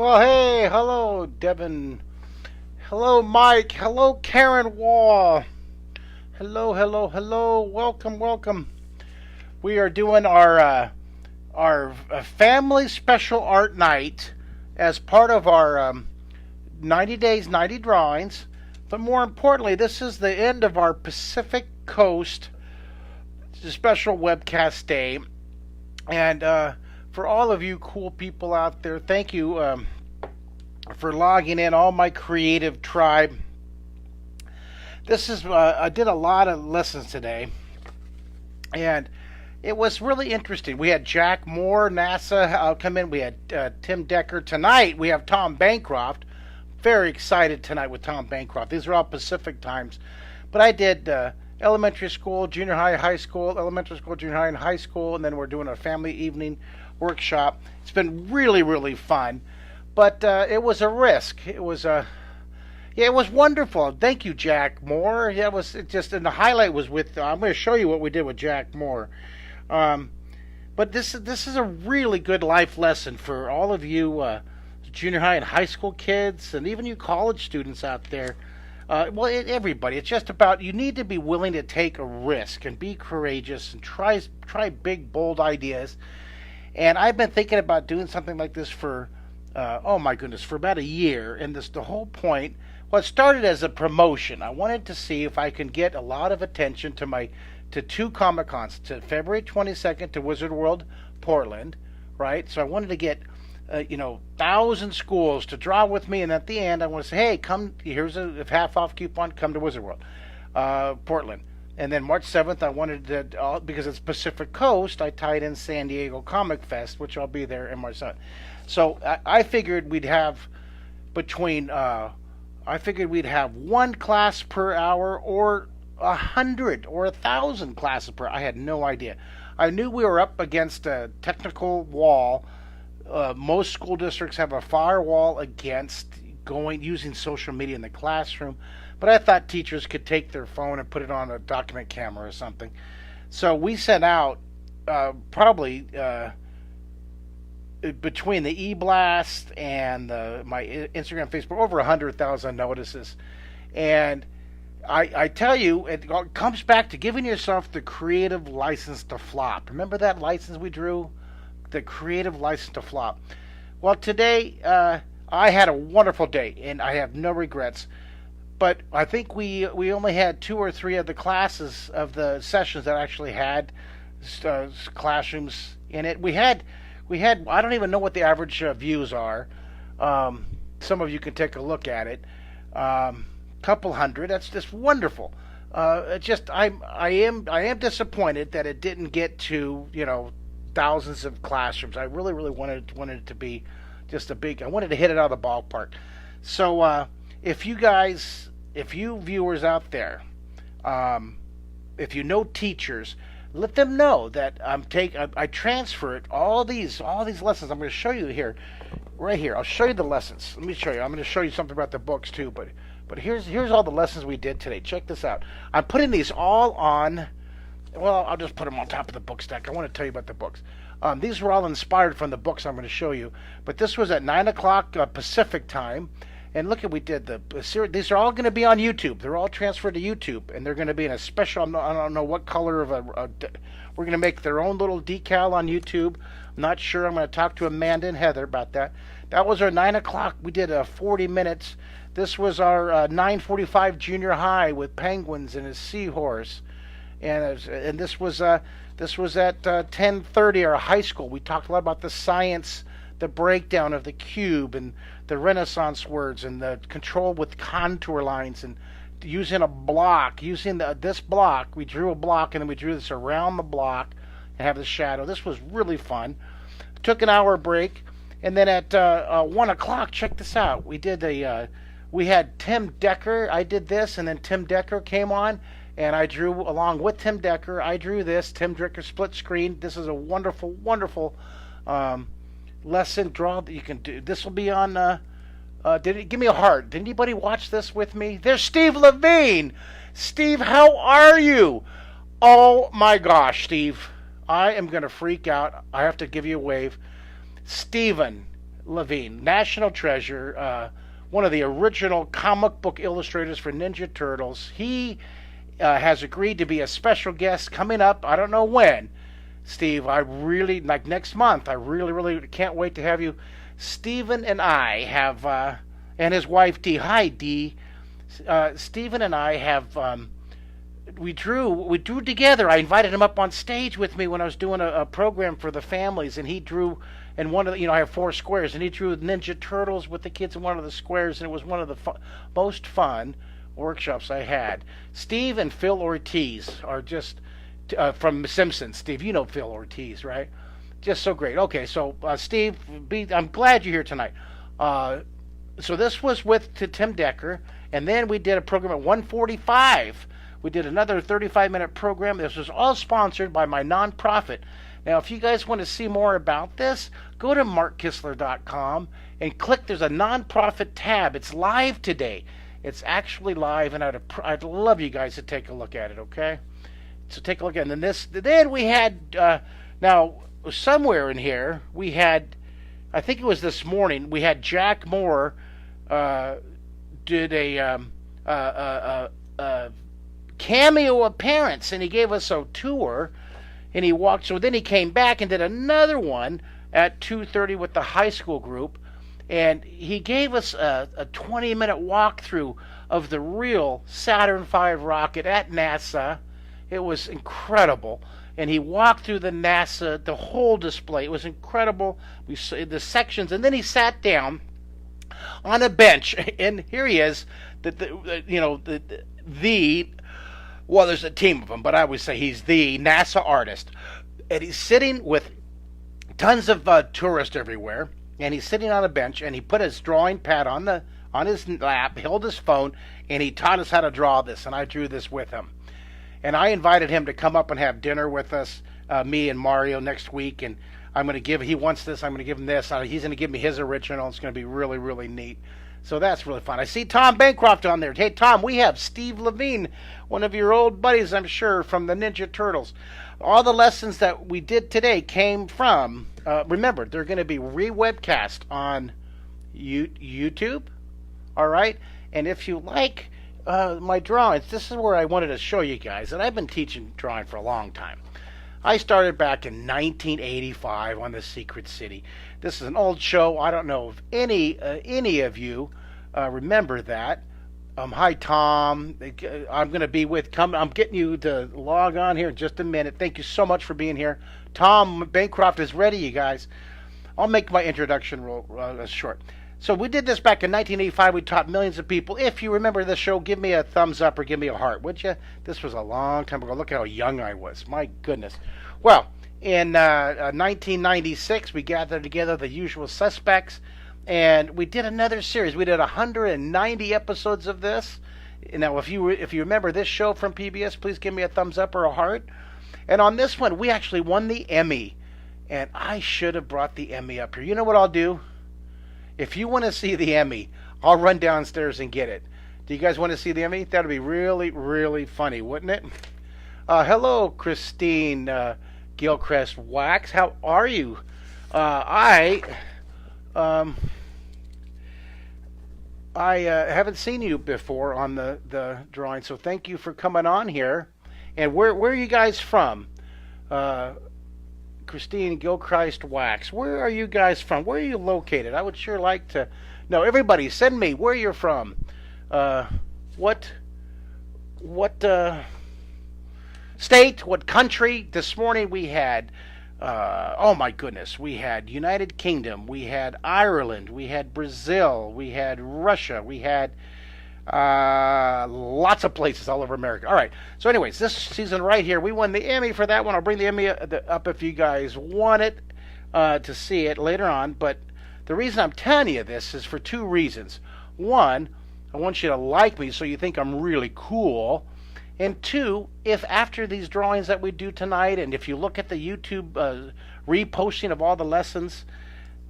Well, hey, hello, Devin. Hello, Mike. Hello, Karen Wall. Hello, hello, hello. Welcome, welcome. We are doing our family special art night as part of our 90 days, 90 drawings. But more importantly, this is the end of our Pacific Coast special webcast day. And for all of you cool people out there, thank you for logging in, all my creative tribe. This is I did a lot of lessons today, and it was really interesting. We had Jack Moore, NASA, come in. We had Tim Decker. Tonight we have Tom Bancroft. Very excited tonight with Tom Bancroft. These are all Pacific times. But I did elementary school, junior high, high school, elementary school, junior high, and high school, and then we're doing a family evening workshop. It's been really, really fun, but it was a risk. It was yeah, it was wonderful. Thank you, Jack Moore. Yeah, it just, and the highlight was with. I'm going to show you what we did with Jack Moore. But this is a really good life lesson for all of you junior high and high school kids, and even you college students out there. Everybody. It's just about you need to be willing to take a risk and be courageous and try big, bold ideas. And I've been thinking about doing something like this for, oh my goodness, for about a year. And the whole point, well, it started as a promotion. I wanted to see if I can get a lot of attention to two Comic Cons, to February 22nd to Wizard World Portland, right? So I wanted to get 1,000 schools to draw with me, and at the end I want to say, hey, come, here's a half off coupon, come to Wizard World Portland. And then March 7th I wanted to, because it's Pacific Coast, I tied in San Diego Comic Fest, which I'll be there in March 7th. So I figured we'd have one class per hour, or 100 or 1,000 classes per hour. I had no idea. I knew we were up against a technical wall. Most school districts have a firewall against using social media in the classroom, but I thought teachers could take their phone and put it on a document camera or something. So we sent out probably between the e-blast and my Instagram, Facebook, over 100,000 notices. And I tell you, it comes back to giving yourself the creative license to flop. Remember that license we drew? The creative license to flop. Well, today I had a wonderful day, and I have no regrets. But I think we only had 2 or 3 of the classes of the sessions that actually had classrooms in it. We had I don't even know what the average views are. Some of you can take a look at it. Couple hundred. That's just wonderful. I am disappointed that it didn't get to thousands of classrooms. I really, really wanted it to be just a big. I wanted to hit it out of the ballpark. So if you viewers out there, if you know teachers, let them know that I transfer it all these lessons. I'm going to show you here, right here. I'll show you the lessons. Let me show you. I'm going to show you something about the books too. But here's all the lessons we did today. Check this out. I'm putting these all on. Well, I'll just put them on top of the book stack. I want to tell you about the books. These were all inspired from the books I'm going to show you. But this was at 9 o'clock Pacific time. And look at, we did the series. These are all going to be on YouTube. They're all transferred to YouTube. And they're going to be in a special, I don't know what color of we're going to make their own little decal on YouTube. I'm not sure. I'm going to talk to Amanda and Heather about that. That was our 9 o'clock. We did 40 minutes. This was our 9:45 junior high with penguins and a seahorse. And this was at 10:30 our high school. We talked a lot about the science, the breakdown of the cube and the Renaissance words and the control with contour lines and using a block. This block, we drew a block and then we drew this around the block and have the shadow. This was really fun. Took an hour break, and then at 1 o'clock, check this out. We had Tim Decker. I did this, and then Tim Decker came on. And I drew along with Tim Decker. I drew this. Tim Decker split screen. This is a wonderful, wonderful lesson draw that you can do. This will be on. Give me a heart. Did anybody watch this with me? There's Steve Levine. Steve, how are you? Oh my gosh, Steve. I am going to freak out. I have to give you a wave. Steven, Levine, national treasure, one of the original comic book illustrators for Ninja Turtles. He has agreed to be a special guest coming up. I don't know when, Steve. I really, like next month, I really, really can't wait to have you. Stephen and I have, and his wife Dee. Hi, Dee. Stephen and I have, we drew together. I invited him up on stage with me when I was doing a program for the families, and he drew. And one of the, I have 4 squares, and he drew Ninja Turtles with the kids in one of the squares, and it was one of the most fun workshops I had. Steve and Phil Ortiz are just from Simpsons. Steve, you know Phil Ortiz, right? Just so great. Okay, so Steve, I'm glad you're here tonight. So this was with Tim Decker, and then we did a program at 1:45. We did another 35-minute program. This was all sponsored by my nonprofit. Now, if you guys want to see more about this, go to markkistler.com and click. There's a nonprofit tab. It's live today. It's actually live, and I'd love you guys to take a look at it. Okay, so take a look at it. And then we had now somewhere in here we had, I think it was this morning, we had Jack Moore did a cameo appearance, and he gave us a tour. And he walked, so then he came back and did another one at 2:30 with the high school group. And he gave us a 20-minute walkthrough of the real Saturn V rocket at NASA. It was incredible. And he walked through the NASA, the whole display. It was incredible. We saw the sections. And then he sat down on a bench. And here he is, well, there's a team of them, but I would say he's the NASA artist. And he's sitting with tons of tourists everywhere, and he's sitting on a bench, and he put his drawing pad on his lap, held his phone, and he taught us how to draw this, and I drew this with him. And I invited him to come up and have dinner with us, me and Mario, next week, and he wants this, I'm going to give him this. He's going to give me his original. It's going to be really, really neat. So that's really fun. I see Tom Bancroft on there. Hey, Tom, we have Steve Levine, one of your old buddies, I'm sure, from the Ninja Turtles. All the lessons that we did today came from, remember, they're going to be re-webcast on YouTube, all right? And if you like my drawings, this is where I wanted to show you guys. And I've been teaching drawing for a long time. I started back in 1985 on The Secret City. This is an old show. I don't know if any of you remember that. Hi, Tom. I'm going to be I'm getting you to log on here in just a minute. Thank you so much for being here. Tom Bancroft is ready, you guys. I'll make my introduction real short. So we did this back in 1985. We taught millions of people. If you remember this show, give me a thumbs up or give me a heart, would you? This was a long time ago. Look how young I was. My goodness. Well, in 1996, we gathered together the usual suspects, and we did another series. We did 190 episodes of this. Now, if you remember this show from PBS, please give me a thumbs up or a heart. And on this one, we actually won the Emmy, and I should have brought the Emmy up here. You know what I'll do? If you want to see the Emmy, I'll run downstairs and get it. Do you guys want to see the Emmy? That would be really, really funny, wouldn't it? Hello, Christine Gilchrist Wax. How are you? I haven't seen you before on the drawing, so thank you for coming on here. And where are you guys from? Christine Gilchrist Wax. Where are you guys from? Where are you located? I would sure like to know. Everybody, send me where you're from. What state? What country? This morning we had, oh my goodness, we had United Kingdom, we had Ireland, we had Brazil, we had Russia, we had lots of places all over America. All right. So anyways, this season right here, we won the Emmy for that one. I'll bring the Emmy up if you guys want it to see it later on. But the reason I'm telling you this is for 2 reasons. One, I want you to like me so you think I'm really cool. And 2, if after these drawings that we do tonight, and if you look at the YouTube reposting of all the lessons,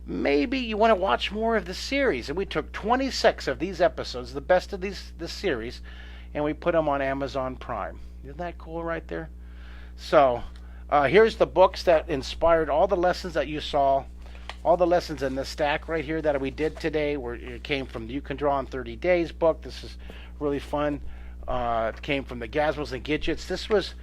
maybe you want to watch more of the series. And we took 26 of these episodes, the best of this series, and we put them on Amazon Prime. Isn't that cool right there? So here's the books that inspired all the lessons that you saw All the lessons in this stack right here that we did today it came from the You Can Draw in 30 Days book. This is really fun. It came from the Gazmos and Gidgets. This was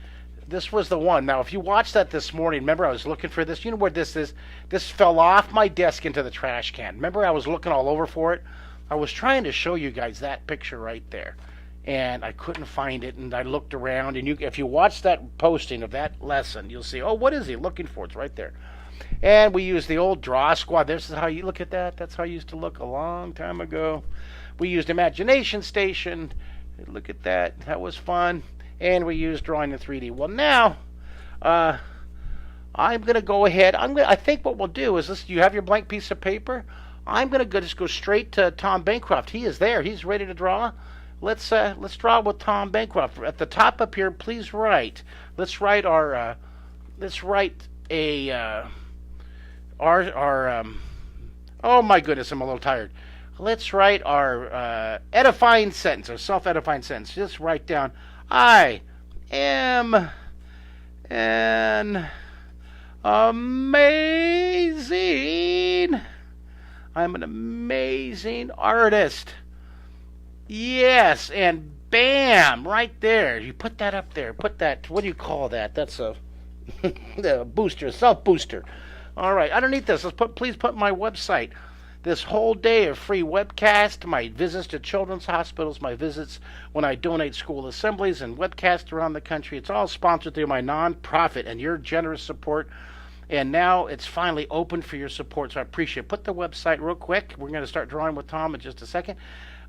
the one. Now, if you watched that this morning, remember I was looking for this. You know what this is? This fell off my desk into the trash can. Remember I was looking all over for it? I was trying to show you guys that picture right there, and I couldn't find it, and I looked around, and if you watch that posting of that lesson, you'll see, oh, what is he looking for? It's right there. And we used the old Draw Squad. This is how you look at that. That's how I used to look a long time ago. We used Imagination Station. Look at that. That was fun. And we used Drawing in 3D. Well, now, I'm going to go ahead. I think what we'll do is this. You have your blank piece of paper. I'm going to just go straight to Tom Bancroft. He is there. He's ready to draw. Let's draw with Tom Bancroft. At the top up here, please write. Let's write our. Let's write a. Oh my goodness, I'm a little tired. Let's write our edifying sentence, or self-edifying sentence. Just write down, I am an amazing. I'm an amazing artist. Yes, and bam, right there. You put that up there. Put that, what do you call that? That's a the booster, self-booster. All right, underneath this, please put my website. This whole day of free webcast, my visits to children's hospitals, my visits when I donate school assemblies and webcasts around the country. It's all sponsored through my nonprofit and your generous support. And now it's finally open for your support, so I appreciate it. Put the website real quick. We're going to start drawing with Tom in just a second.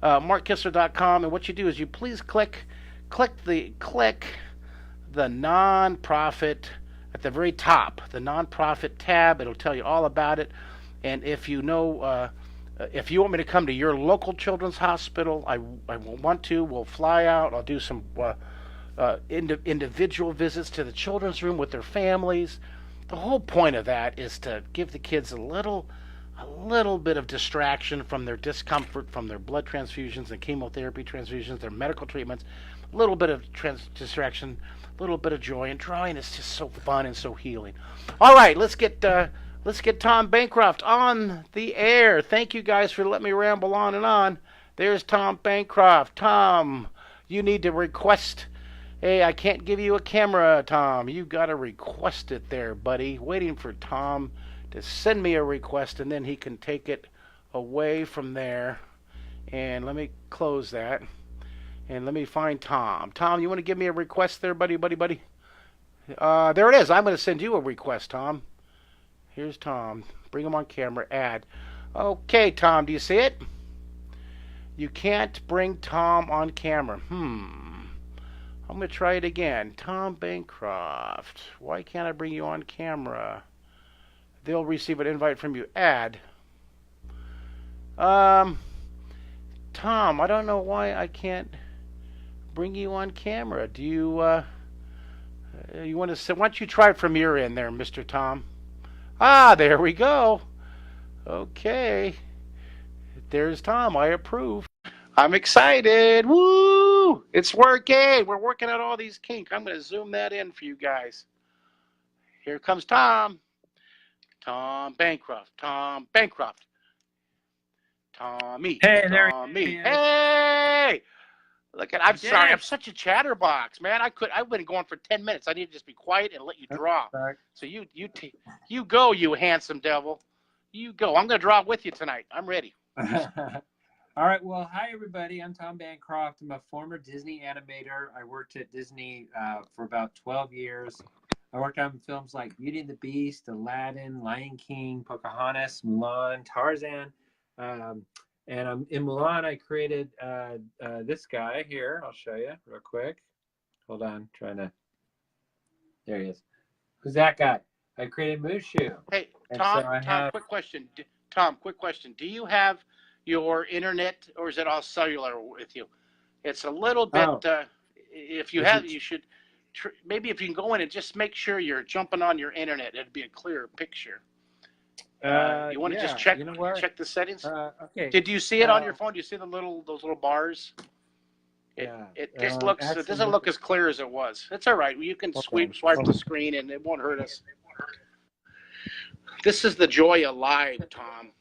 MarkKistler.com, and what you do is you please click the nonprofit at the very top, the nonprofit tab. It'll tell you all about it. And if you know, if you want me to come to your local children's hospital, I will want to. We'll fly out. I'll do some individual visits to the children's room with their families. The whole point of that is to give the kids a little bit of distraction from their discomfort, from their blood transfusions and chemotherapy transfusions, their medical treatments. A little bit of distraction, a little bit of joy, and drawing is just so fun and so healing. All right, let's get Tom Bancroft on the air. Thank you guys for letting me ramble on and on. There's Tom Bancroft. Tom, you need to request. Hey, I can't give you a camera, Tom. You got to request it there, buddy. Waiting for Tom to send me a request, and then he can take it away from there. And let me close that. And let me find Tom. Tom, you want to give me a request there, buddy? There it is. I'm going to send you a request, Tom. Here's Tom. Bring him on camera. Add. Okay, Tom, do you see it? You can't bring Tom on camera. I'm going to try it again. Tom Bancroft. Why can't I bring you on camera? They'll receive an invite from you. Add. Tom, I don't know why I can't bring you on camera. Do you want to say, why don't you try it from your end there, Mr. Tom? Ah, there we go. Okay. There's Tom. I approve. I'm excited. Woo! It's working. We're working out all these kinks. I'm going to zoom that in for you guys. Here comes Tom. Tom Bancroft. Tommy. Hey, there Tommy. Hey! Look at, I'm sorry, I'm such a chatterbox, man. I've been going for 10 minutes. I need to just be quiet and let you draw. So you go, you handsome devil. You go. I'm going to draw with you tonight. I'm ready. All right. Well, hi, everybody. I'm Tom Bancroft. I'm a former Disney animator. I worked at Disney for about 12 years. I worked on films like Beauty and the Beast, Aladdin, Lion King, Pocahontas, Mulan, Tarzan. And in Mulan, I created this guy here. I'll show you real quick. Hold on. There he is. Who's that guy? I created Mushu. Hey, Tom, quick question. Tom, quick question. Do you have your internet, or is it all cellular with you? It's a little bit, if you have, you should, maybe if you can go in and just make sure you're jumping on your internet, it'd be a clearer picture. You want to just check the settings? Okay. Did you see it on your phone? Do you see those little bars? It just looks. It doesn't look as clear as it was. It's all right. You can swipe the screen, and it won't hurt us. This is the joy of live, Tom.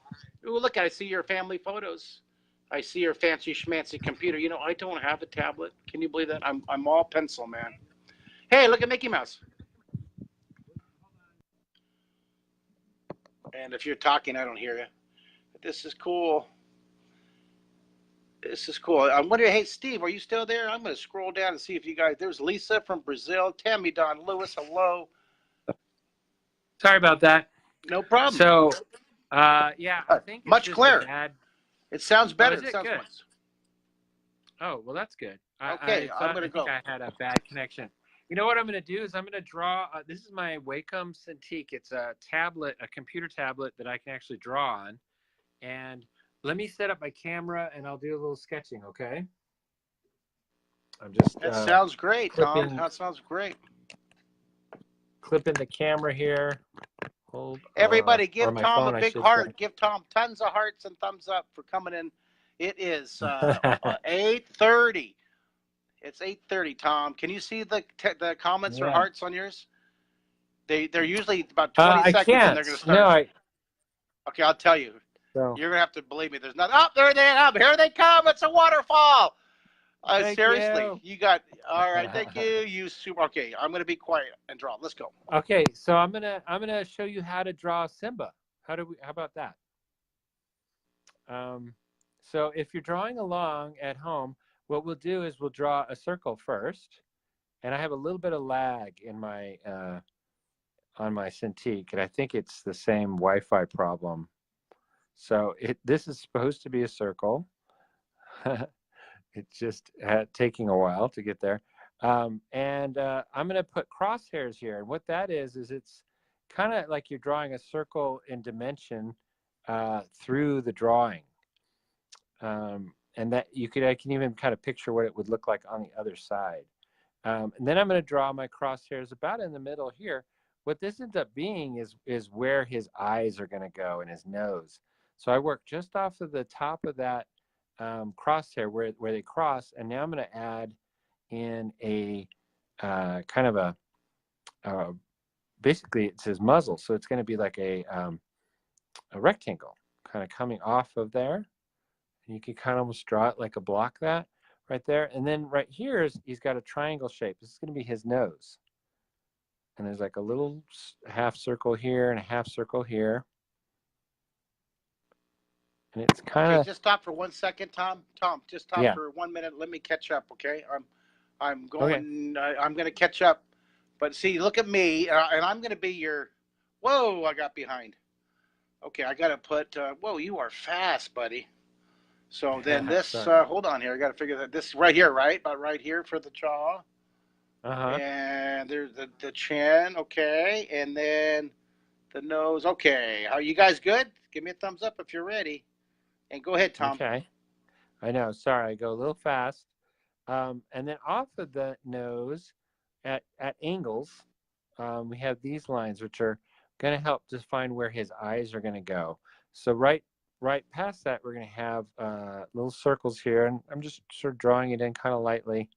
Ooh, look, I see your family photos. I see your fancy schmancy computer. You know, I don't have a tablet. Can you believe that? I'm all pencil, man. Hey, look at Mickey Mouse. And if you're talking, I don't hear you. But this is cool. This is cool. I'm wondering, hey, Steve, are you still there? I'm going to scroll down and see if you guys. There's Lisa from Brazil. Tammy Don Lewis, hello. Sorry about that. No problem. So, yeah, I think it's much just clearer. a bad. It sounds better. Oh, is it sounds good? much. Oh, well, that's good. Okay, I'm going to go. I had a bad connection. You know what I'm going to do is I'm going to draw. This is my Wacom Cintiq. It's a tablet, a computer tablet that I can actually draw on. And let me set up my camera and I'll do a little sketching, okay? I'm just. That sounds great, Tom. That sounds great. Clipping the camera here. Everybody, give Tom a big heart. Give Tom tons of hearts and thumbs up for coming in. It is 8:30. It's 8:30, Tom. Can you see the comments or hearts on yours? They're usually about 20 seconds and they're going to start. No, Okay, I'll tell you. So, you're going to have to believe me. There's not. Oh, there they are. Here they come. It's a waterfall. Seriously, you got. All right, thank you. You super. Okay, I'm going to be quiet and draw. Let's go. Okay, so I'm gonna show you how to draw Simba. How about that? So if you're drawing along at home, what we'll do is we'll draw a circle first, and I have a little bit of lag in my on my Cintiq, and I think it's the same Wi-Fi problem. So this is supposed to be a circle. It's just taking a while to get there. I'm going to put crosshairs here. And what that is it's kind of like you're drawing a circle in dimension through the drawing. And that I can even kind of picture what it would look like on the other side. And then I'm going to draw my crosshairs about in the middle here. What this ends up being is where his eyes are going to go and his nose. So I work just off of the top of that crosshair where they cross, and now I'm going to add in a kind of a basically it says muzzle, so it's going to be like a rectangle kind of coming off of there, and you can kind of almost draw it like a block that right there. And then right here he's got a triangle shape. This is going to be his nose, and there's like a little half circle here and a half circle here. And it's kind of just stop for 1 second, Tom. Tom, just stop for 1 minute. Let me catch up, okay? I'm going. Okay. I'm going to catch up. But see, look at me, and I'm going to be your. Whoa! I got behind. Okay, I got to put. Whoa, you are fast, buddy. So then this. Hold on here. I got to figure that this right here, right? About right here for the jaw. And there's the chin. Okay, and then the nose. Okay, are you guys good? Give me a thumbs up if you're ready. And go ahead, Tom. Okay. I know. Sorry, I go a little fast. And then off of the nose, at angles, we have these lines, which are going to help define where his eyes are going to go. So right past that, we're going to have little circles here, and I'm just sort of drawing it in kind of lightly.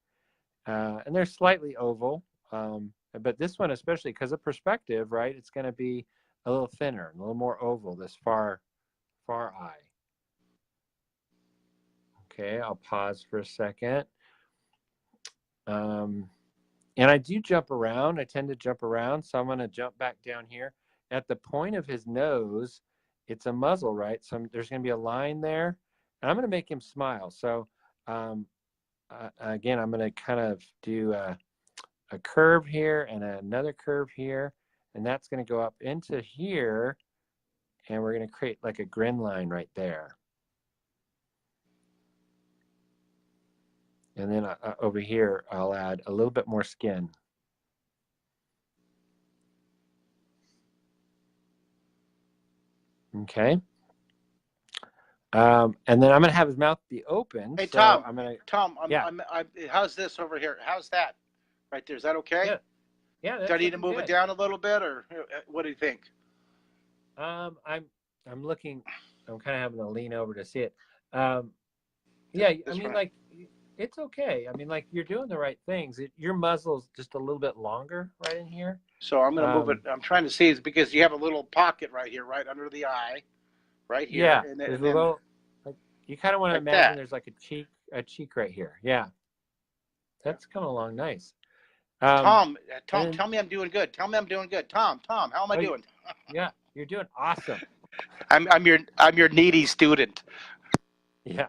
And they're slightly oval, but this one especially because of perspective, right? It's going to be a little thinner, a little more oval. This far eye. Okay, I'll pause for a second. And I do jump around. I tend to jump around, so I'm going to jump back down here. At the point of his nose, it's a muzzle, right? So there's going to be a line there, and I'm going to make him smile. So again, I'm going to kind of do a curve here and another curve here, and that's going to go up into here, and we're going to create like a grin line right there. And then over here, I'll add a little bit more skin. Okay. And then I'm going to have his mouth be open. Hey, so Tom. Tom, how's this over here? How's that? Right there. Is that okay? Yeah. Do I need to move it down a little bit, or what do you think? I'm looking. I'm kind of having to lean over to see it. Yeah. I mean, like. it's okay. I mean, like, you're doing the right things. Your muzzle's just a little bit longer right in here. So I'm going to move it. I'm trying to see it's because you have a little pocket right here, right under the eye, right here, Yeah, and there's a then little. Like, you kind of want to like imagine that. there's like a cheek right here. Yeah, that's coming along nice. Tom, then, tell me I'm doing good. Tell me I'm doing good. Tom, how am I doing? Yeah, you're doing awesome. I'm your needy student. Yeah.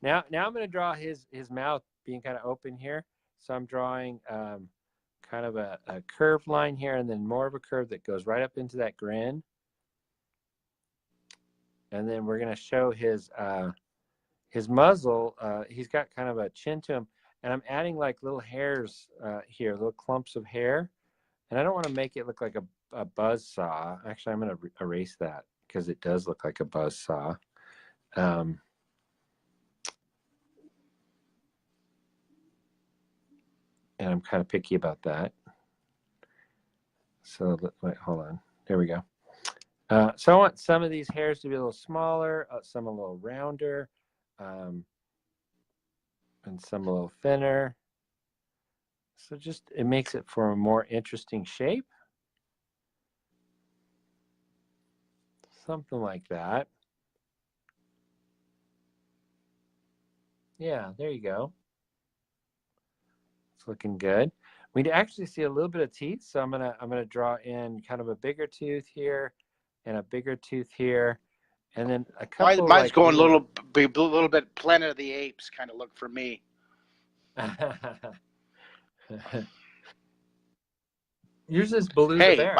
Now I'm going to draw his mouth being kind of open here. So I'm drawing kind of a curved line here, and then more of a curve that goes right up into that grin. And then we're going to show his muzzle. He's got kind of a chin to him, and I'm adding like little hairs here, little clumps of hair. And I don't want to make it look like a buzz saw. Actually, I'm going to erase that because it does look like a buzz saw. And I'm kind of picky about that. So wait, hold on. There we go. So I want some of these hairs to be a little smaller, some a little rounder, and some a little thinner. So just, it makes it for a more interesting shape. Something like that. Yeah, there you go. It's looking good. We actually see a little bit of teeth, so I'm gonna draw in kind of a bigger tooth here and a bigger tooth here, and then a couple. Mine's going a little bit Planet of the Apes kind of look for me. Yours is Baloo Hey, the Bear.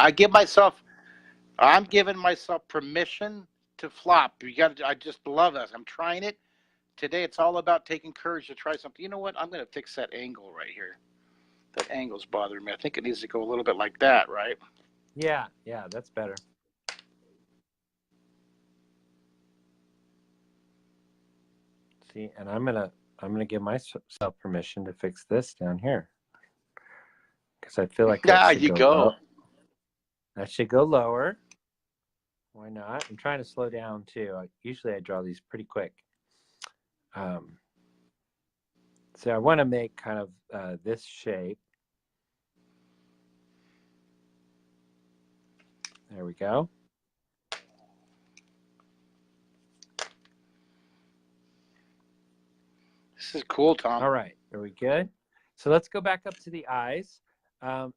I'm giving myself permission to flop. I just love this. I'm trying it. Today it's all about taking courage to try something. You know what? I'm going to fix that angle right here. That angle's bothering me. I think it needs to go a little bit like that, right? Yeah, that's better. See, and I'm gonna give myself permission to fix this down here, because I feel like that should go. That should go lower. Why not? I'm trying to slow down too. Usually I draw these pretty quick. So I want to make kind of this shape. There we go. This is cool, Tom. All right, are we good? So let's go back up to the eyes.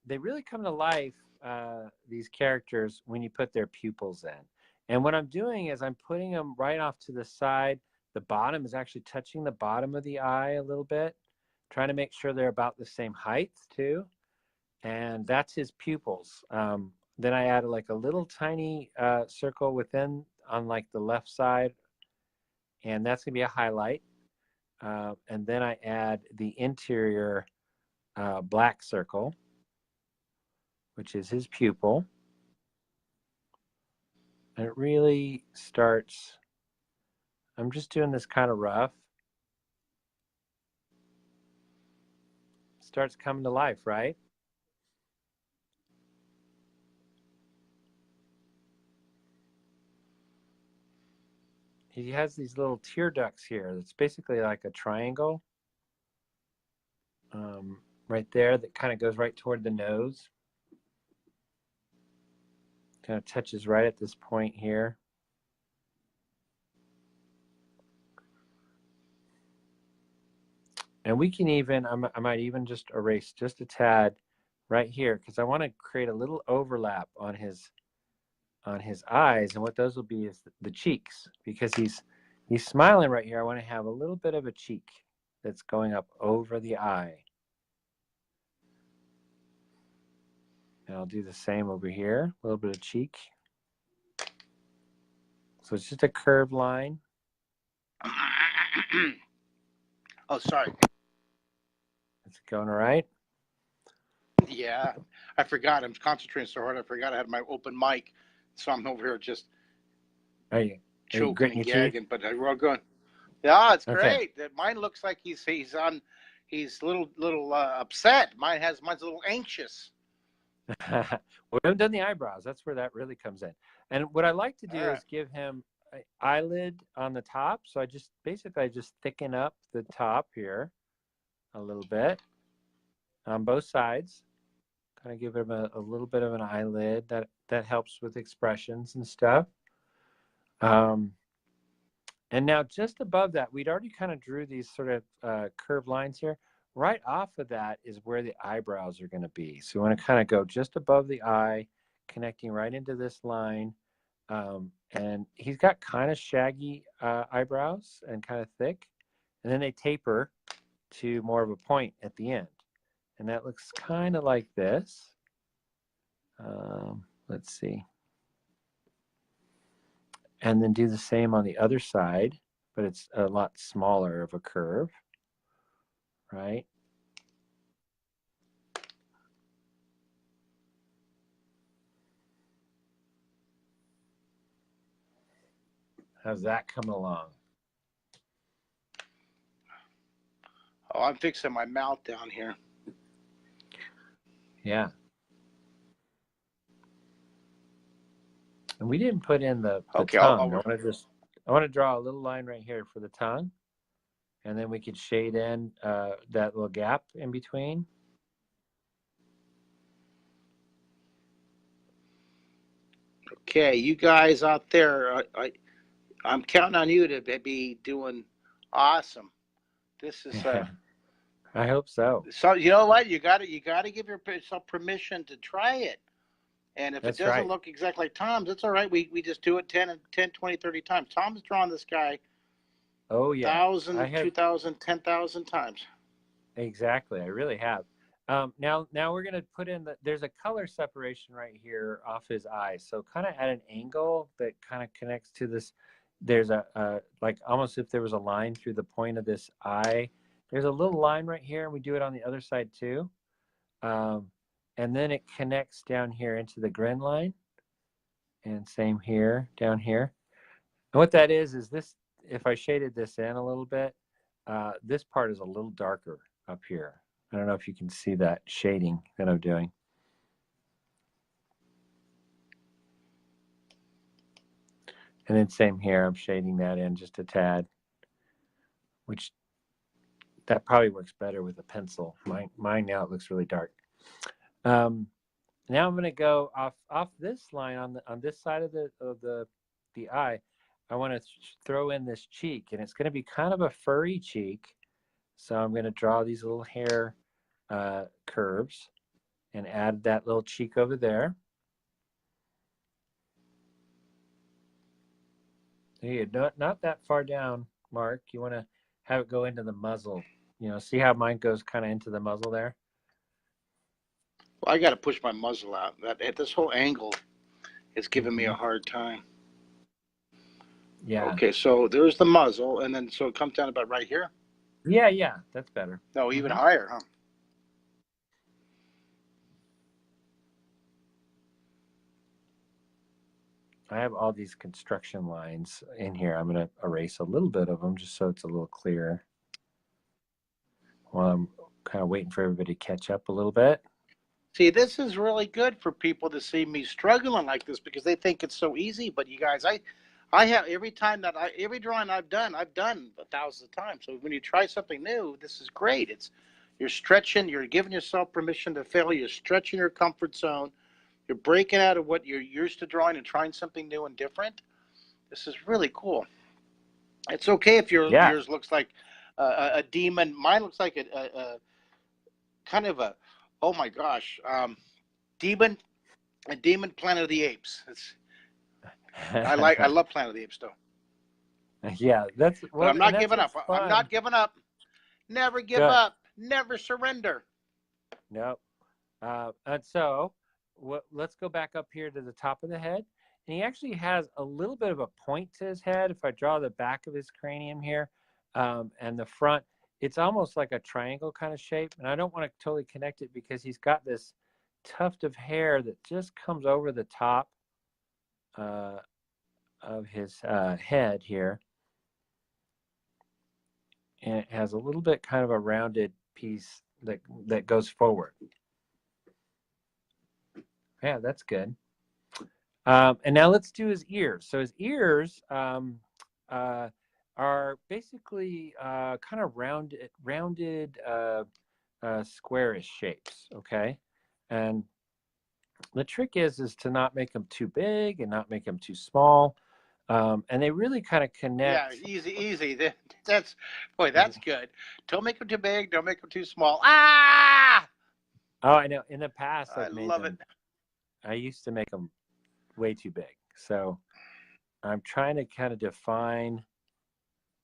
They really come to life, these characters, when you put their pupils in. And what I'm doing is I'm putting them right off to the side. The bottom is actually touching the bottom of the eye a little bit, trying to make sure they're about the same height too. And that's his pupils. Then I added like a little tiny circle within on like the left side, and that's gonna be a highlight. And then I add the interior black circle, which is his pupil. And it really starts, I'm just doing this kind of rough. Starts coming to life, right? He has these little tear ducts here. It's basically like a triangle right there that kind of goes right toward the nose. Kind of touches right at this point here. And we can even, I might even just erase just a tad right here, because I want to create a little overlap on his eyes, and what those will be is the cheeks, because he's smiling right here. I want to have a little bit of a cheek that's going up over the eye. And I'll do the same over here, a little bit of cheek. So it's just a curved line. Oh, sorry. Is it going all right? Yeah, I forgot. I'm concentrating so hard. I forgot I had my open mic, so I'm over here just choking and gagging. But we're all going. Yeah, it's great. Mine looks like he's a little upset. Mine's a little anxious. We haven't done the eyebrows. That's where that really comes in. And what I like to do is give him an eyelid on the top. So I just thicken up the top here. a little bit on both sides. Kind of give him a little bit of an eyelid. That helps with expressions and stuff. And now just above that, we'd already kind of drew these sort of curved lines here. Right off of that is where the eyebrows are going to be. So we want to kind of go just above the eye, connecting right into this line. And he's got kind of shaggy eyebrows and kind of thick. And then they taper to more of a point at the end. And that looks kind of like this. Let's see. And then do the same on the other side, but it's a lot smaller of a curve, right? How's that coming along? Oh, I'm fixing my mouth down here. Yeah. And we didn't put in the Okay, tongue. I want to draw a little line right here for the tongue. And then we could shade in that little gap in between. Okay, you guys out there, I'm counting on you to be doing awesome. This is I hope so. So you know what? You got to give yourself permission to try it. And if That's it doesn't right. look exactly like Tom's, it's all right. We just do it 10, 20, 30 times. Tom's drawn this guy Oh, yeah. 1,000, 2,000, 10,000 times. Exactly. I really have. Now we're going to put in there's a color separation right here off his eye. So kind of at an angle that kind of connects to this. There's like almost if there was a line through the point of this eye. There's a little line right here, and we do it on the other side too. And then it connects down here into the grin line. And same here, down here. And what that is this, if I shaded this in a little bit, this part is a little darker up here. I don't know if you can see that shading that I'm doing. And then same here, I'm shading that in just a tad, which that probably works better with a pencil. Mine now it looks really dark. Now I'm going to go off this line on this side of the eye. I want to throw in this cheek, and it's going to be kind of a furry cheek. So I'm going to draw these little hair curves and add that little cheek over there. Hey, not that far down, Mark. You want to have it go into the muzzle. You know, see how mine goes kind of into the muzzle there? Well, I got to push my muzzle out. This whole angle is giving me a hard time. Yeah. Okay, so there's the muzzle, and then so it comes down about right here? Yeah, that's better. No, even higher, huh? I have all these construction lines in here. I'm going to erase a little bit of them just so it's a little clearer. While I'm kind of waiting for everybody to catch up a little bit. See, this is really good for people to see me struggling like this because they think it's so easy. But you guys, I have every drawing I've done 1,000 times. So when you try something new, this is great. You're stretching, you're giving yourself permission to fail. You're stretching your comfort zone. You're breaking out of what you're used to drawing and trying something new and different. This is really cool. It's okay if yours looks like a demon. Mine looks like a kind of a, oh my gosh, demon Planet of the Apes. I love Planet of the Apes though. Yeah, but I'm not giving up. I'm not giving up. Never give up. Never surrender. No. And so let's go back up here to the top of the head. And he actually has a little bit of a point to his head. If I draw the back of his cranium here and the front, it's almost like a triangle kind of shape. And I don't want to totally connect it because he's got this tuft of hair that just comes over the top of his head here. And it has a little bit kind of a rounded piece that goes forward. Yeah, that's good. And now let's do his ears. So his ears, are basically kind of rounded squarish shapes. Okay, and the trick is to not make them too big and not make them too small, and they really kind of Yeah, connect. easy. That's boy, that's good. Don't make them too big. Don't make them too small. Ah! Oh, I know. In the past, I I've made love it. them. I used to make them way too big, so I'm trying to kind of define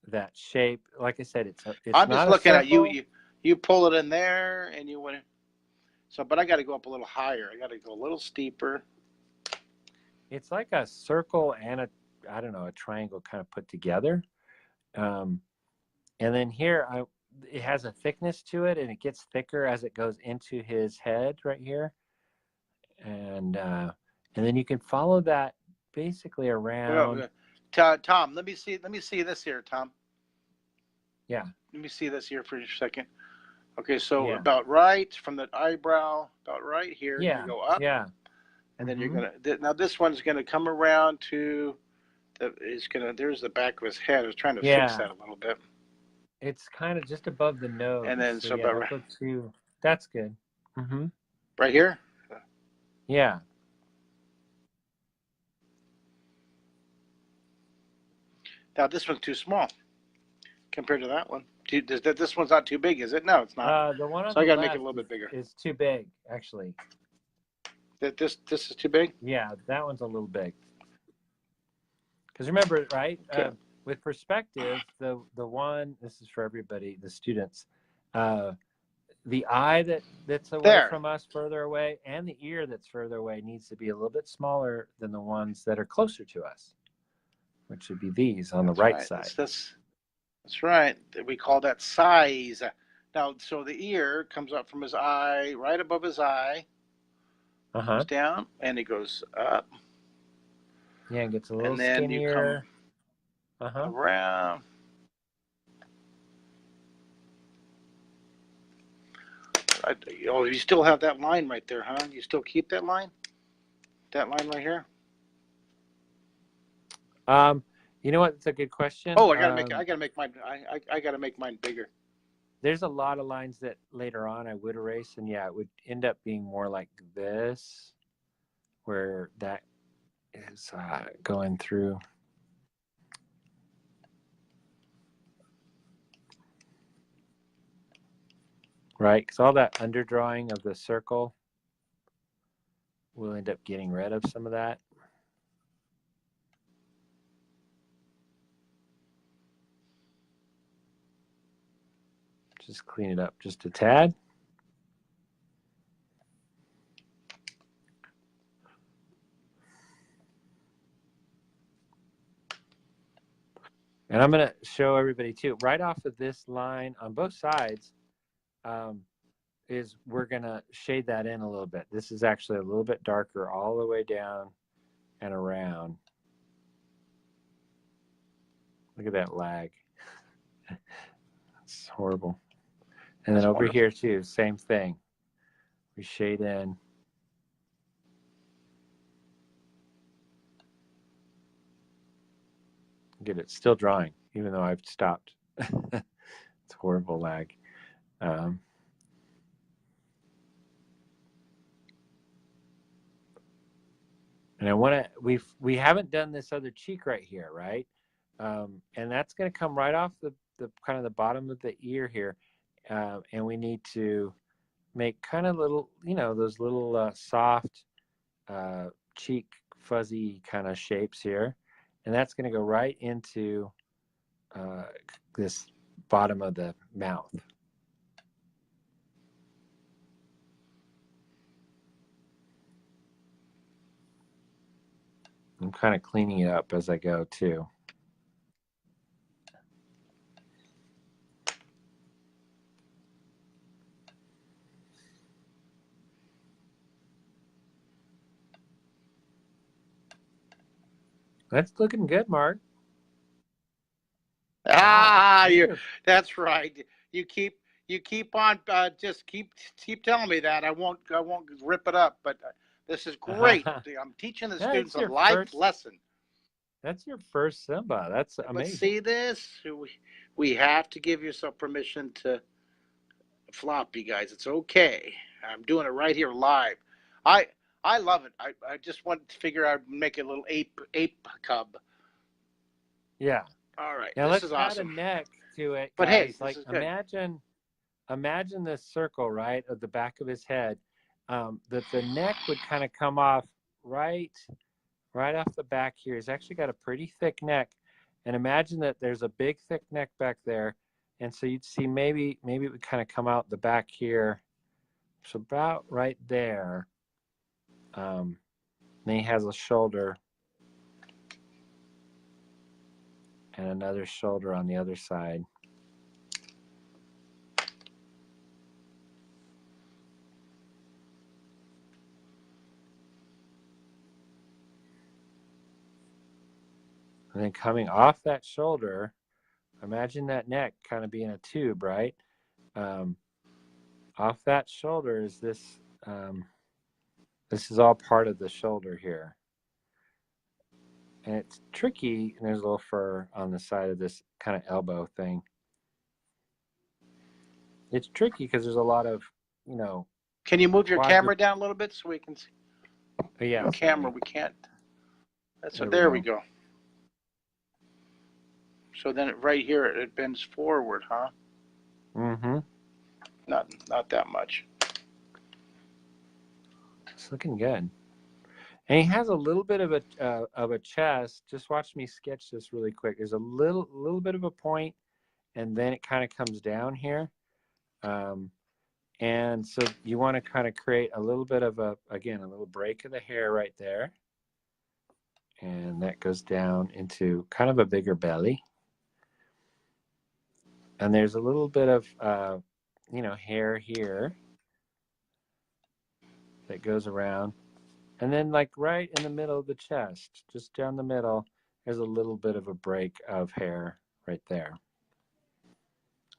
that shape. Like I said, it's I'm just not a looking at you. circle. You pull it in there, and you want to. So, but I got to go up a little higher. I got to go a little steeper. It's like a circle and I don't know, a triangle kind of put together. Um, and then here, it has a thickness to it, and it gets thicker as it goes into his head right here. And then you can follow that basically around. Well, Tom, let me see. Let me see this here, Tom. Yeah, Let me see this here for a second. Okay, so yeah, about right from the eyebrow, about right here, you yeah, go up, yeah. and then you're Hmm. gonna. Now this one's gonna come around to. There's the back of his head. I was trying to fix Yeah, that a little bit, it's kind of just above the and nose. then So so yeah, about don't go too. That's good. Hmm. right here. Yeah. Now this one's too small compared to that one. This one's not too big, is it? No, it's not. The one on So I the got to make it a left little bit bigger. is too big, actually. This is too big. Yeah, that one's a little big. Because remember, right? Okay. With perspective, the one, this is for everybody, the students, uh, the eye that's away There. from us, further away, and the ear that's further away needs to be a little bit smaller than the ones that are closer to us, which would be these on the That's right right. side. That's right. We call that size. Now, so the ear comes up from his eye, right above his eye, Uh-huh. comes down, and it goes up, Yeah, it gets a little and then you come skinnier. Uh-huh. around. You still have that line right there, huh? You still keep that line? That line right here? You know what? It's a good question. Oh, I gotta make mine. I gotta make mine bigger. There's a lot of lines that later on I would erase, and yeah, it would end up being more like this, where that is going through. Right, because all that underdrawing of the circle will end up getting rid of some of that. Just clean it up just a tad. And I'm going to show everybody too, right off of this line on both sides, is we're going to shade that in a little bit. This is actually a little bit darker all the way down and around. Look at that lag. It's horrible. And then over here too, same thing. We shade in. Get it still drawing, even though I've stopped. It's horrible lag. And I want to. We haven't done this other cheek right here, right? And that's going to come right off the kind of the bottom of the ear here, and we need to make kind of little, those little soft cheek fuzzy kind of shapes here, and that's going to go right into this bottom of the mouth. I'm kind of cleaning it up as I go too. That's looking good, Mark. Ah, Wow. that's right. You keep on just keep telling me that. I won't rip it up, but this is great. I'm teaching the students That's a your life lesson. That's your first Simba. That's But amazing. see this? We have to give yourself permission to flop, you guys. It's okay. I'm doing it right here live. I I love it. I just wanted to figure out make a little ape cub. Yeah. All right, Now this let's is add a awesome. neck to it, But hey, guys. this Like is good. imagine this circle, right, at the back of his head. That the neck would kind of come off right off the back here. He's actually got a pretty thick neck. And imagine that there's a big thick neck back there. And so you'd see maybe it would kind of come out the back here. So about right there. Then he has a shoulder and another shoulder on the other side. And then coming off that shoulder, imagine that neck kind of being a tube, right? Off that shoulder is this. This is all part of the shoulder here. And it's tricky, and there's a little fur on the side of this kind of elbow thing. It's tricky because there's a lot of, Can you move your camera down a little bit so we can see? Yeah. The camera, we can't. That's There what. we There go. we go. So then right here it bends forward, huh? Mm-hmm. Not that much. It's looking good. And he has a little bit of a chest. Just watch me sketch this really quick. There's a little bit of a point, and then it kind of comes down here. And so you want to kind of create a little bit of a little break of the hair right there. And that goes down into kind of a bigger belly. And there's a little bit of, hair here that goes around. And then like right in the middle of the chest, just down the middle, there's a little bit of a break of hair right there.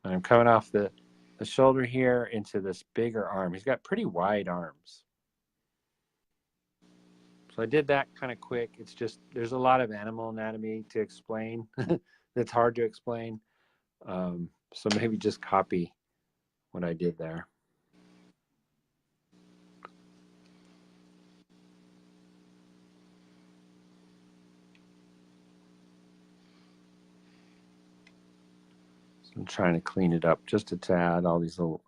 And I'm coming off the shoulder here into this bigger arm. He's got pretty wide arms. So I did that kind of quick. It's just, there's a lot of animal anatomy to explain that's hard to explain. So maybe just copy what I did there. So I'm trying to clean it up just a tad, all these little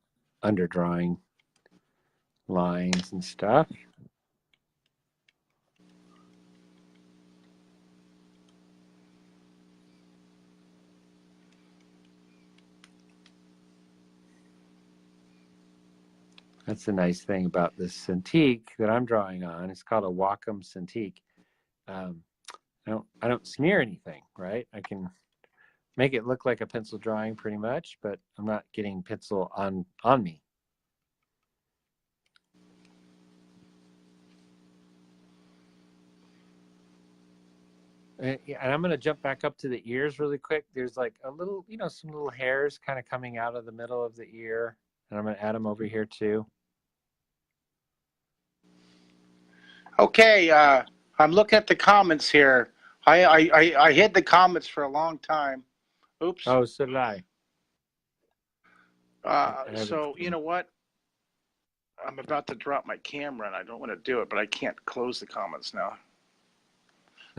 underdrawing lines and stuff. That's the nice thing about this Cintiq that I'm drawing on. It's called a Wacom Cintiq. I don't smear anything, right? I can make it look like a pencil drawing pretty much, but I'm not getting pencil on me. And I'm going to jump back up to the ears really quick. There's like a little, some little hairs kind of coming out of the middle of the ear. And I'm going to add them over here too. Okay, I'm looking at the comments here. I hid the comments for a long time. Oops. Oh, so did I. So you know what? I'm about to drop my camera, and I don't want to do it, but I can't close the comments now.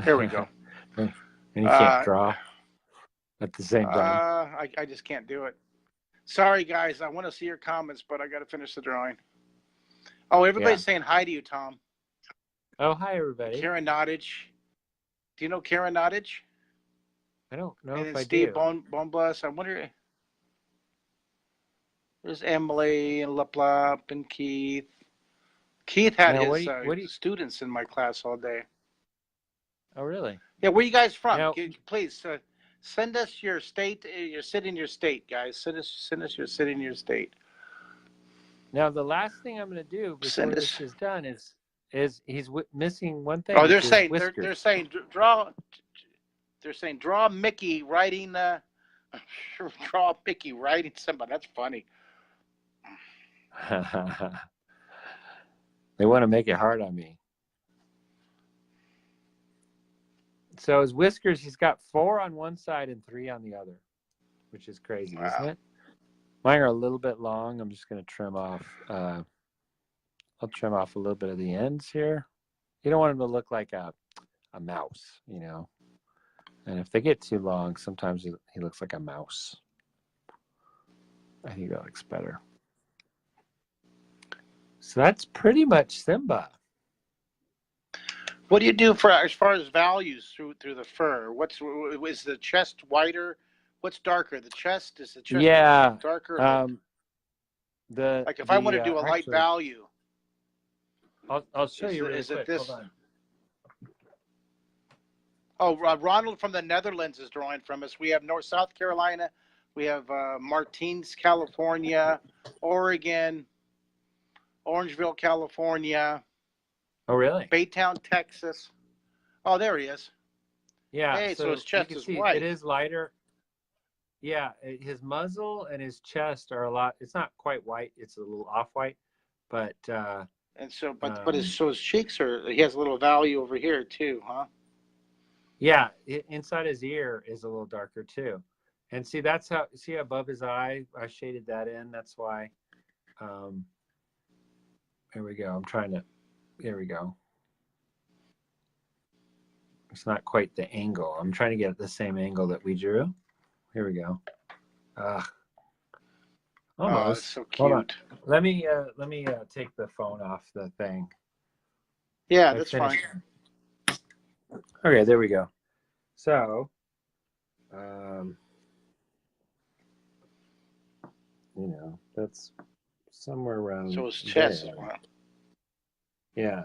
There we go. And you can't draw at the same time. I just can't do it. Sorry, guys. I want to see your comments, but I got to finish the drawing. Oh, everybody's saying hi to you, Tom. Oh, hi, everybody. Karen Nottage. Do you know Karen Nottage? I don't know and if then I Steve do. Bonbless. I wonder. There's Emily and Laplop and Keith. Keith had his students in my class all day. Oh, really? Yeah, where you guys from? Please send us your state, your city and your state, guys. Send us your city and your state. Now, the last thing I'm going to do before this is done is he's missing one thing. Oh, they're saying draw. They're saying draw Mickey riding draw Mickey riding Simba. That's funny. They want to make it hard on me. So his whiskers, he's got 4 on one side and 3 on the other, which is crazy, Wow. isn't it? Mine are a little bit long. I'm just going to trim off. I'll trim off a little bit of the ends here. You don't want him to look like a mouse, you know. And if they get too long, sometimes he looks like a mouse. I think that looks better. So that's pretty much Simba. What do you do for as far as values through the fur? Is the chest whiter? What's darker? The chest is the chest darker? Like if I want to do a light value, I'll show you really quick. This? Hold on. Oh, Ronald from the Netherlands is drawing from us. We have South Carolina, we have Martins, California, Oregon, Orangeville, California. Oh, really? Baytown, Texas. Oh, there he is. Yeah. Hey, so his chest is white. It is lighter. Yeah, his muzzle and his chest are a lot. It's not quite white. It's a little off-white, but. His cheeks are. He has a little value over here too, huh? Yeah, inside his ear is a little darker too, and see that's how. See above his eye, I shaded that in. That's why. Here we go. Here we go. It's not quite the angle. I'm trying to get the same angle that we drew. Here we go. Almost. Oh, it's so cute. Hold on. Let me take the phone off the thing. Yeah, that's fine. Okay, there we go. So, that's somewhere around. So his chest is white. Yeah.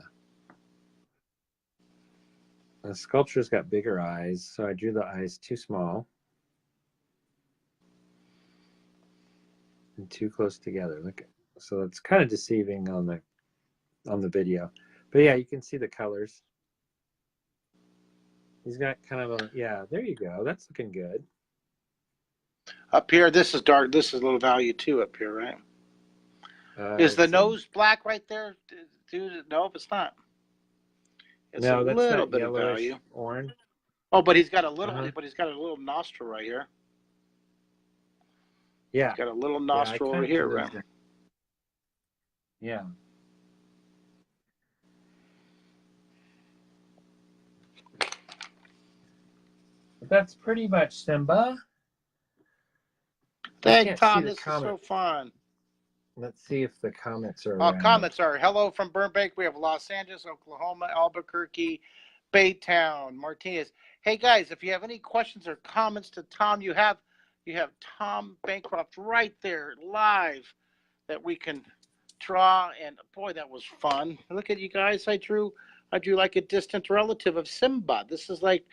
The sculpture's got bigger eyes, so I drew the eyes too small and too close together. Look, so it's kind of deceiving on the video, but yeah, you can see the colors. He's got kind of a There you go. That's looking good. Up here, this is dark. This is a little value too up here, right? Is the nose black right there? Dude, no, it's not. It's no, a that's little that bit of value. Orange. Oh, but he's got a little. But he's got a little nostril right here. Yeah, he's got a little nostril over here, right? Yeah. But that's pretty much Simba. Thanks, Tom. This is so fun. Let's see if the comments are. Comments are hello from Burbank. We have Los Angeles, Oklahoma, Albuquerque, Baytown, Martinez. Hey guys, if you have any questions or comments to Tom, you have Tom Bancroft right there live that we can draw. And boy, that was fun. Look at you guys. I drew like a distant relative of Simba. This is like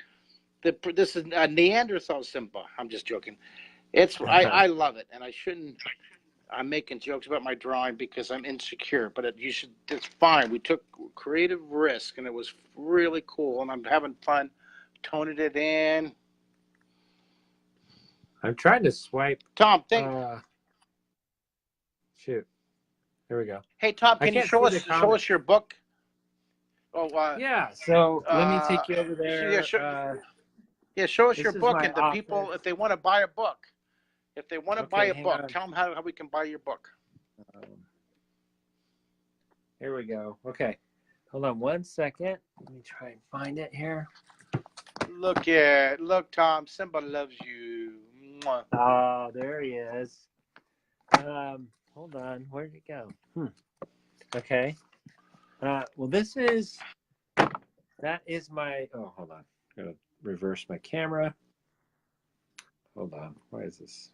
this is a Neanderthal Simba. I'm just joking. I love it, and I shouldn't. I'm making jokes about my drawing because I'm insecure, but it's fine. We took creative risk, and it was really cool, and I'm having fun toning it in. I'm trying to swipe. Tom, shoot. Here we go. Hey, Tom, can you show us your book? Oh, yeah. So let me take you over there. Show us your book, and the people, if they want to buy a book. If they want to buy a book, tell them how we can buy your book. Here we go. Okay. Hold on 1 second. Let me try and find it here. Look, Tom. Simba loves you. Mwah. Oh, there he is. Hold on. Where did it go? Okay. Well, that is my, hold on. I'm going to reverse my camera. Hold on. Why is this?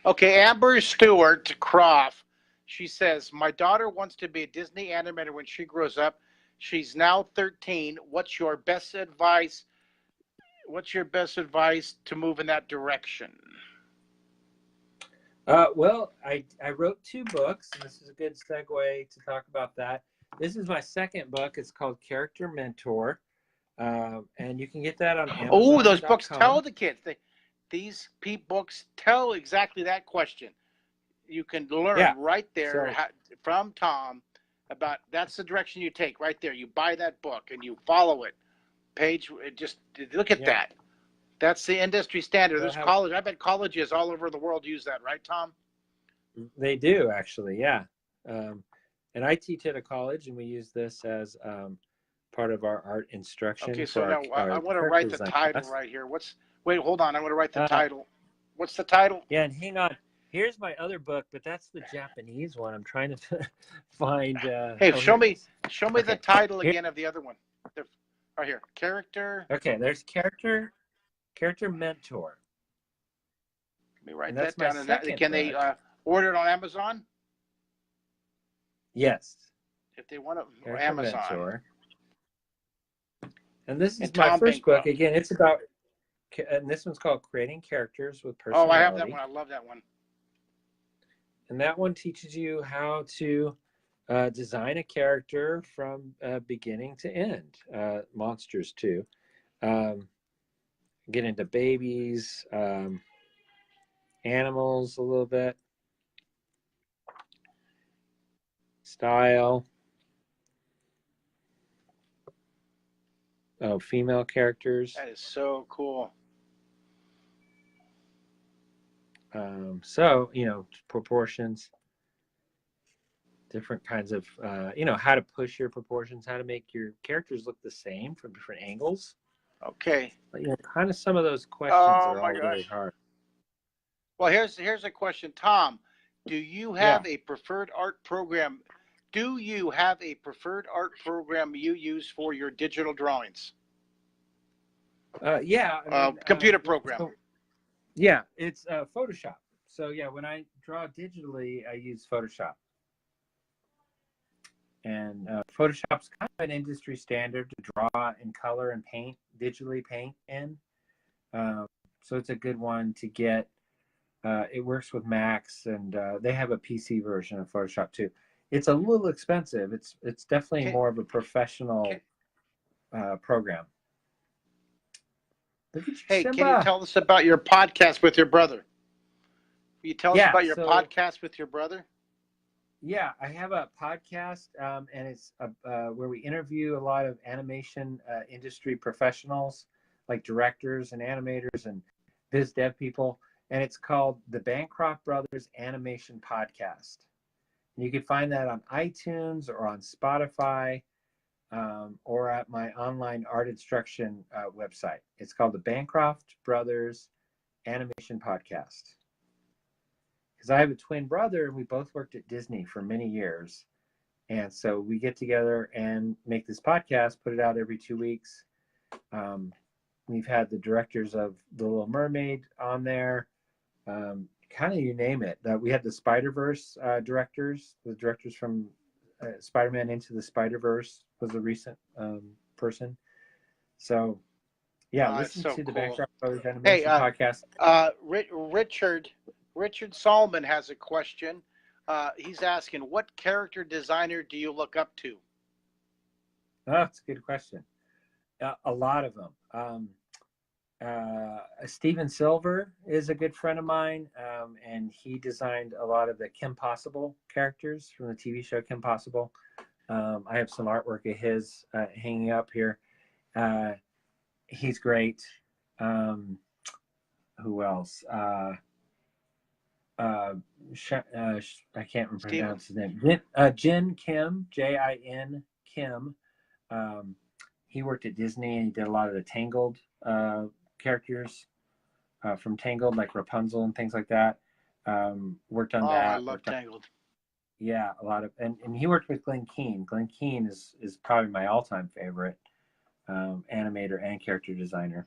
Okay, Amber Stewart Croft. She says, my daughter wants to be a Disney animator when she grows up. She's now 13. What's your best advice? To move in that direction? Well, I wrote 2 books, and this is a good segue to talk about that. This is my second book. It's called Character Mentor, and you can get that on Amazon. Oh, those books tell the kids. These books tell exactly that question. You can learn right there from Tom about that's the direction you take right there. You buy that book and you follow it. page. Just look at that. That's the industry standard. There's college. I bet colleges all over the world use that, right, Tom? They do, actually, yeah. And I teach at a college, and we use this as part of our art instruction. Okay, so now I want to write the title right here. Wait, hold on. I want to write the title. What's the title? Yeah, and hang on. Here's my other book, but that's the Japanese one. I'm trying to find. Hey, show me the title again of the other one. Right here, character. Okay, there's character mentor. Let me write that down. And can they order it on Amazon? Yes. If they want it on Amazon. Mentor. And this is my first book. Again, it's about, and this one's called Creating Characters with Personality. Oh, I have that one. I love that one. And that one teaches you how to design a character from beginning to end. Monsters, too. Get into babies, animals a little bit. Style. Oh, female characters. That is so cool. So, proportions, different kinds of, how to push your proportions, how to make your characters look the same from different angles. Okay. But, kind of some of those questions are all really hard. Well, here's a question, Tom. Do you have a preferred art program? Do you have a preferred art program you use for your digital drawings? Computer program. So, yeah, it's Photoshop. So yeah, when I draw digitally, I use Photoshop. And Photoshop's kind of an industry standard to draw in color and digitally paint in. So it's a good one to get. It works with Macs, and they have a PC version of Photoshop too. It's a little expensive. It's definitely more of a professional program. Hey, Simba. Can you tell us about your podcast with your brother? Will you tell us about your podcast with your brother? Yeah, I have a podcast, and it's where we interview a lot of animation industry professionals, like directors and animators and biz dev people, and it's called the Bancroft Brothers Animation Podcast. And you can find that on iTunes or on Spotify. Or at my online art instruction website. It's called the Bancroft Brothers Animation Podcast. Because I have a twin brother, and we both worked at Disney for many years. And so we get together and make this podcast, put it out every 2 weeks. We've had the directors of The Little Mermaid on there. Kind of you name it. We had the Spider-Verse directors, the directors from Spider-Man Into the Spider-Verse was a recent person. So, listen to the Bancroft Brothers Animation Podcast. Richard Solomon has a question. He's asking, what character designer do you look up to? Oh, that's a good question. A lot of them. Steven Silver is a good friend of mine, and he designed a lot of the Kim Possible characters from the TV show Kim Possible. I have some artwork of his hanging up here. He's great. Who else? I can't pronounce his name. Jin Kim, Jin Kim. He worked at Disney, and he did a lot of the Tangled characters from Tangled, like Rapunzel and things like that. Worked on that. I love Tangled. Yeah, a lot of, and he worked with Glenn Keane. Glenn Keane is probably my all-time favorite animator and character designer.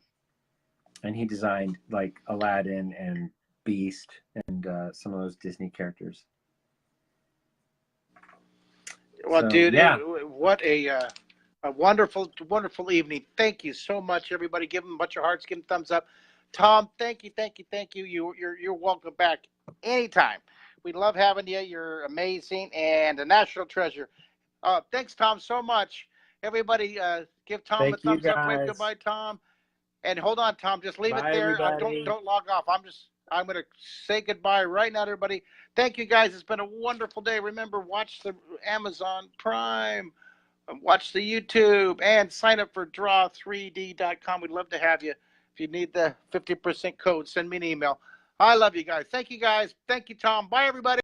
And he designed like Aladdin and Beast and some of those Disney characters. Well, so, dude, what a wonderful, wonderful evening. Thank you so much, everybody. Give him a bunch of hearts. Give him a thumbs up. Tom, thank you. You're welcome back anytime. We love having you. You're amazing and a national treasure. Thanks, Tom, so much. Everybody, give Tom a thumbs up. Wave goodbye, Tom. And hold on, Tom. Just leave it there. Don't log off. I'm going to say goodbye right now, everybody. Thank you, guys. It's been a wonderful day. Remember, watch the Amazon Prime. Watch the YouTube and sign up for draw3d.com. We'd love to have you. If you need the 50% code, send me an email. I love you guys. Thank you, guys. Thank you, Tom. Bye, everybody.